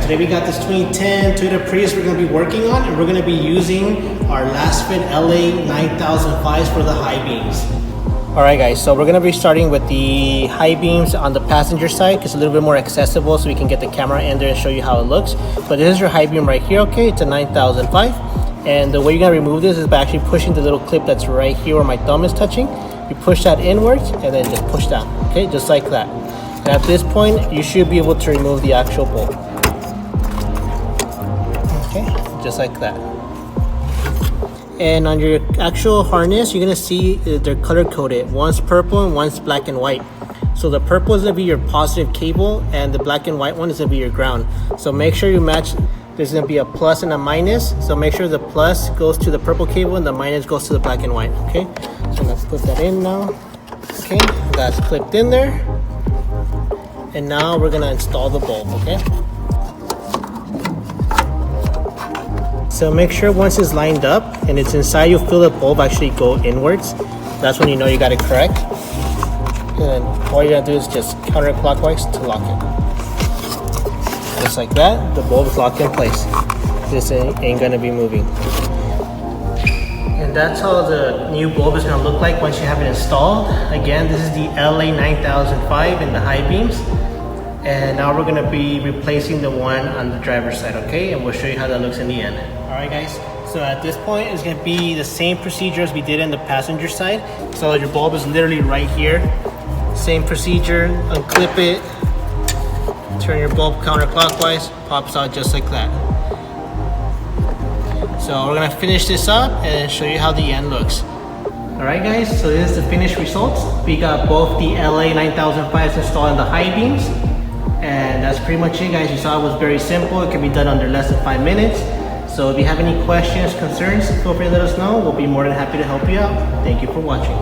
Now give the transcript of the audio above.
today we got this 2010 Toyota Prius we're going to be working on, and we're going to be using our Lasfit LA 9005s for the high beams. Alright guys, so we're going to be starting with the high beams on the passenger side. It's a little bit more accessible so we can get the camera in there and show you how it looks. But this is your high beam right here, okay? It's a 9005. And the way you're going to remove this is by actually pushing the little clip that's right here where my thumb is touching. You push that inwards and then just push down, okay? Just like that. And at this point, you should be able to remove the actual bulb. Okay, just like that. And on your actual harness, you're gonna see they're color coded. One's purple and one's black and white. So the purple is gonna be your positive cable and the black and white one is gonna be your ground. So make sure you match. There's gonna be a plus and a minus. So make sure the plus goes to the purple cable and the minus goes to the black and white, okay? So let's put that in now. Okay, that's clipped in there. And now we're gonna install the bulb, okay? So make sure once it's lined up and it's inside, you'll feel the bulb actually go inwards. That's when you know you got it correct. And then all you gotta do is just counterclockwise to lock it. Just like that, the bulb is locked in place. This ain't gonna be moving. And that's how the new bulb is gonna look like once you have it installed. Again, this is the LA 9005 in the high beams. And now we're gonna be replacing the one on the driver's side, okay? And we'll show you how that looks in the end. All right, guys. So at this point, it's gonna be the same procedure as we did in the passenger side. So your bulb is literally right here. Same procedure, unclip it, turn your bulb counterclockwise, pops out just like that. So we're gonna finish this up and show you how the end looks. All right, guys, so this is the finished results. We got both the LA 9005s installed in the high beams. And that's pretty much it, guys. You saw it was very simple. It can be done under less than 5 minutes. So if you have any questions, concerns, feel free to let us know. We'll be more than happy to help you out. Thank you for watching.